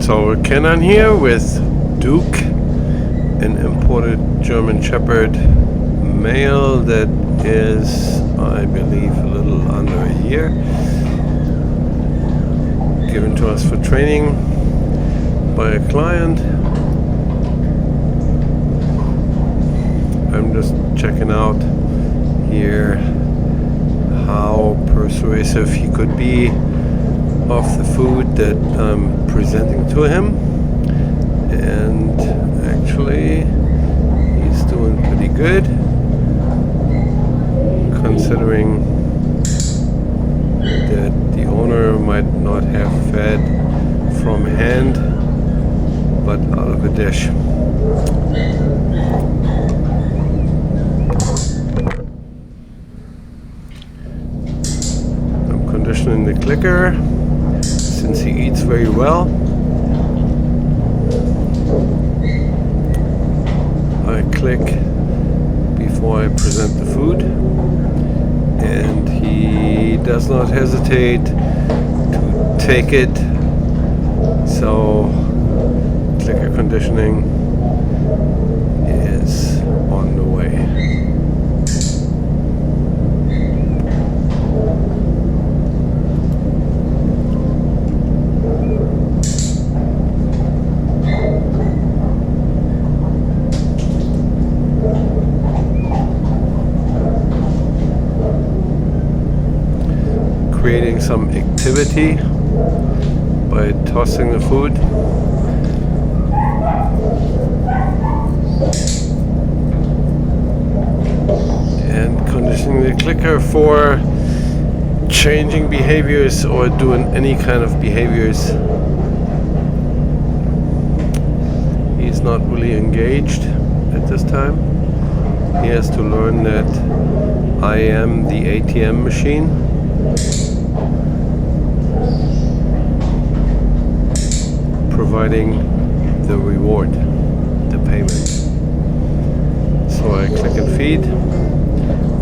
So Kenan here with Duke, an imported German Shepherd male that is, I believe, a little under a year, given to us for training by a client. I'm just checking out here how persuasive he could be of the food that I'm presenting to him, and actually he's doing pretty good considering that the owner might not have fed from hand but out of a dish. I'm conditioning the clicker since he eats very well. I click before I present the food, and he does not hesitate to take it. So clicker conditioning is on the way. Creating some activity by tossing the food. And conditioning the clicker for changing behaviors or doing any kind of behaviors. He's not really engaged at this time. He has to learn that I am the ATM machine. Providing the reward, the payment. So I click and feed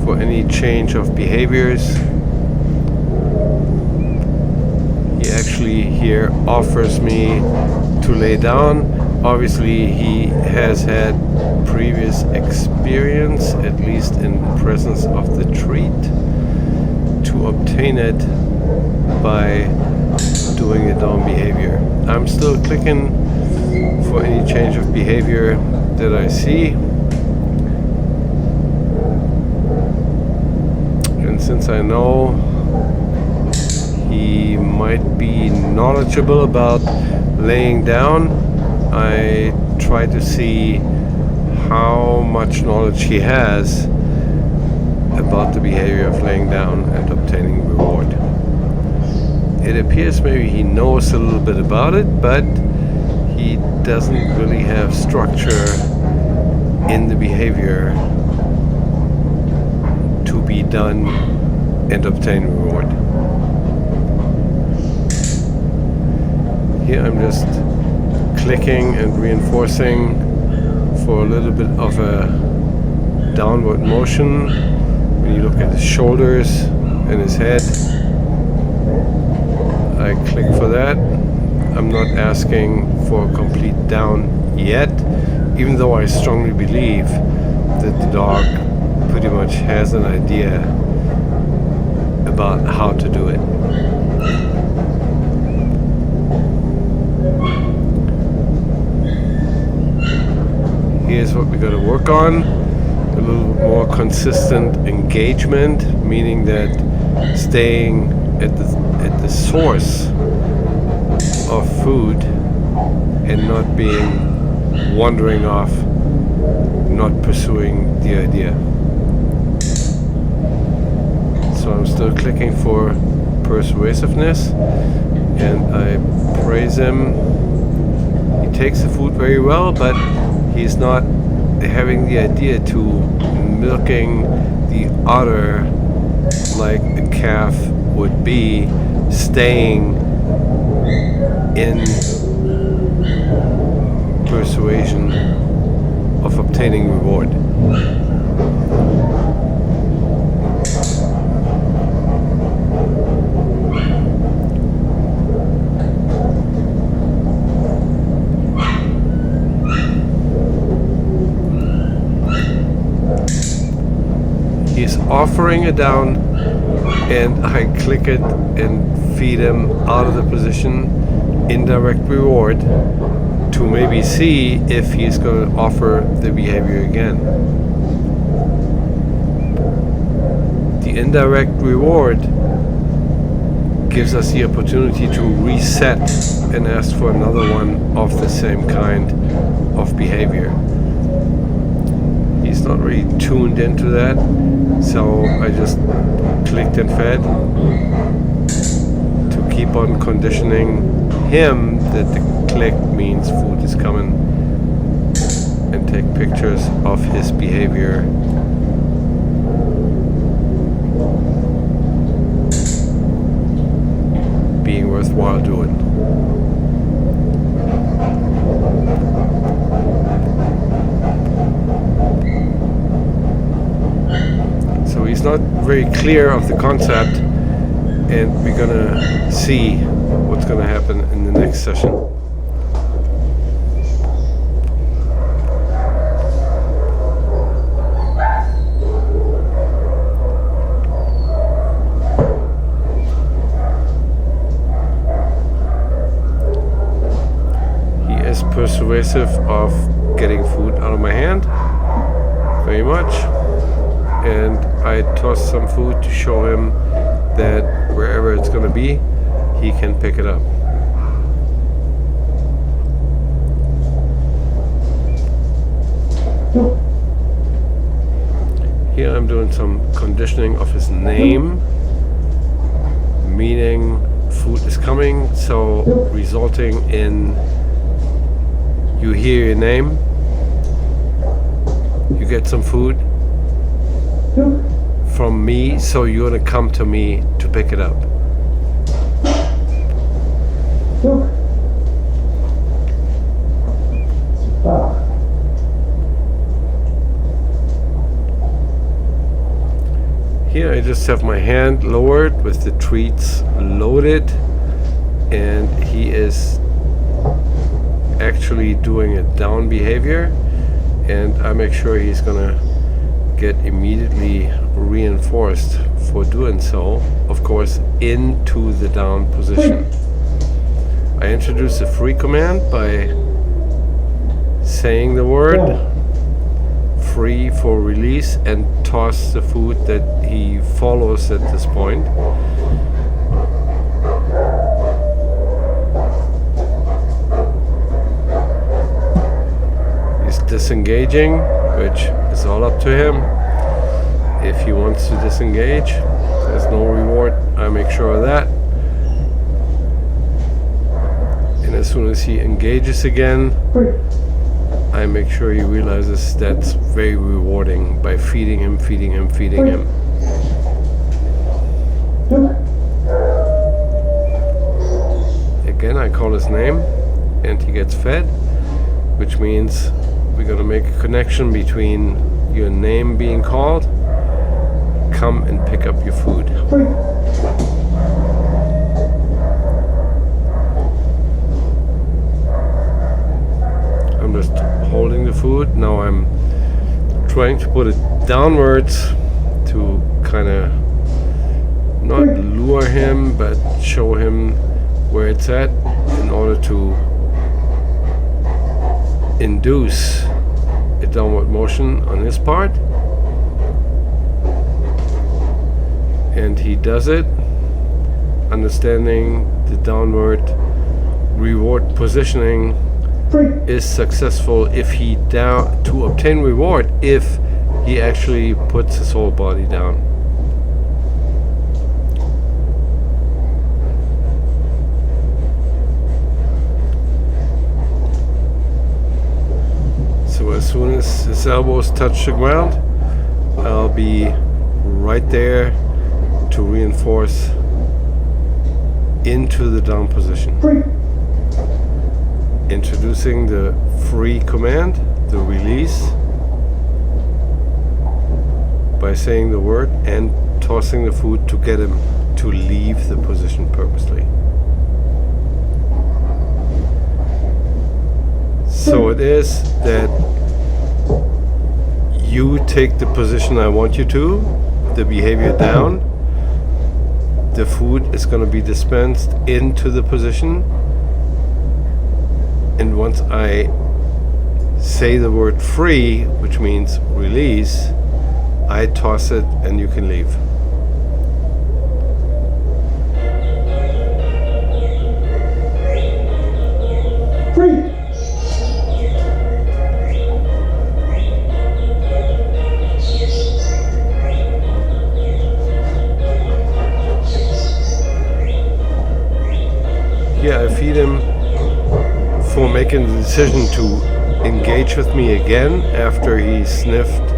for any change of behaviors. He actually here offers me to lay down. Obviously he has had previous experience, at least in presence of the treat, to obtain it by doing a down behavior. I'm still clicking for any change of behavior that I see. And since I know he might be knowledgeable about laying down, I try to see how much knowledge he has about the behavior of laying down and obtaining reward. It appears maybe he knows a little bit about it, but he doesn't really have structure in the behavior to be done and obtain reward. Here I'm just clicking and reinforcing for a little bit of a downward motion. When you look at his shoulders and his head, I click for that. I'm not asking for a complete down yet, even though I strongly believe that the dog pretty much has an idea about how to do it. Here's what we got to work on. A little more consistent engagement, meaning that staying at the source of food and not being wandering off, not pursuing the idea. So I'm still clicking for persuasiveness, and I praise him. He takes the food very well, but he's not having the idea to milking the udder like a calf would be, staying in persuasion of obtaining reward. offering a down, and I click it and feed him out of the position, indirect reward, to maybe see if he's going to offer the behavior again. The indirect reward gives us the opportunity to reset and ask for another one of the same kind of behavior. He's not really tuned into that, so I just clicked and fed to keep on conditioning him that the click means food is coming, and take pictures of his behavior. Being worthwhile doing. So he's not very clear of the concept, and we're gonna see what's gonna happen in the next session. Persuasive of getting food out of my hand very much, and I toss some food to show him that wherever it's going to be, he can pick it up. Here I'm doing some conditioning of his name, meaning food is coming, so resulting in you hear your name, you get some food from me, so you're gonna come to me to pick it up. Here I just have my hand lowered with the treats loaded, and he is actually doing a down behavior, and I make sure he's gonna get immediately reinforced for doing so, of course, into the down position. I introduce a free command by saying the word free for release and toss the food that he follows at this point. Disengaging, which is all up to him. If he wants to disengage, there's no reward. I make sure of that. And as soon as he engages again, I make sure he realizes that's very rewarding by feeding him. Again, I call his name and he gets fed, which means we're going to make a connection between your name being called, come and pick up your food. I'm just holding the food. Now I'm trying to put it downwards to kind of not lure him, but show him where it's at in order to induce a downward motion on his part, and he does it, understanding the downward reward positioning is successful if he to obtain reward if he actually puts his whole body down. So as soon as his elbows touch the ground, I'll be right there to reinforce into the down position. Introducing the free command, the release, by saying the word and tossing the food to get him to leave the position purposely. So it is that you take the position I want you to, the behavior down, the food is going to be dispensed into the position. And once I say the word free, which means release, I toss it and you can leave. Free. Yeah, I feed him for making the decision to engage with me again after he sniffed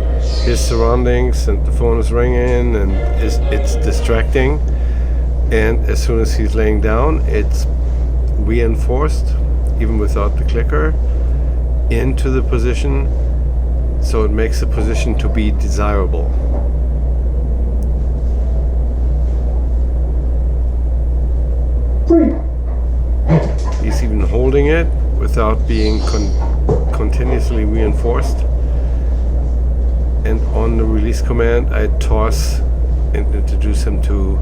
his surroundings and the phone is ringing and it's distracting. And as soon as he's laying down, it's reinforced, even without the clicker, into the position, so it makes the position to be desirable. Free. He's even holding it without being continuously reinforced. And on the release command, I toss and introduce him to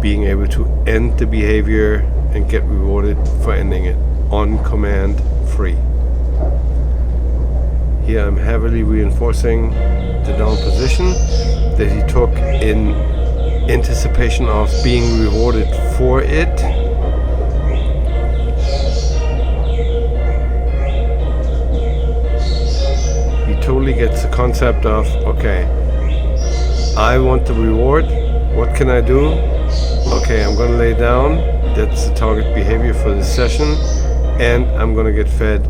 being able to end the behavior and get rewarded for ending it on command, free. Here I'm heavily reinforcing the down position that he took in anticipation of being rewarded for it. He totally gets the concept of, okay, I want the reward, what can I do? Okay, I'm going to lay down, that's the target behavior for this session, and I'm going to get fed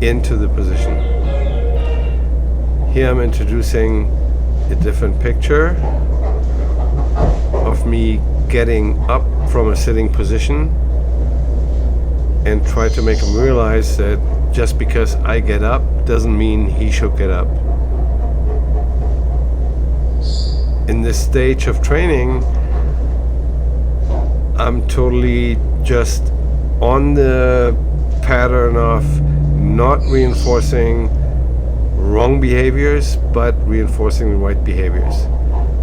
into the position. Here I'm introducing a different picture of me getting up from a sitting position and try to make him realize that just because I get up doesn't mean he should get up. In this stage of training, I'm totally just on the pattern of not reinforcing wrong behaviors, but reinforcing the right behaviors.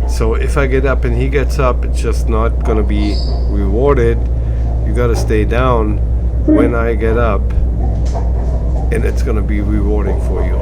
So if I get up and he gets up, it's just not going to be rewarded. You got to stay down when I get up, and it's going to be rewarding for you.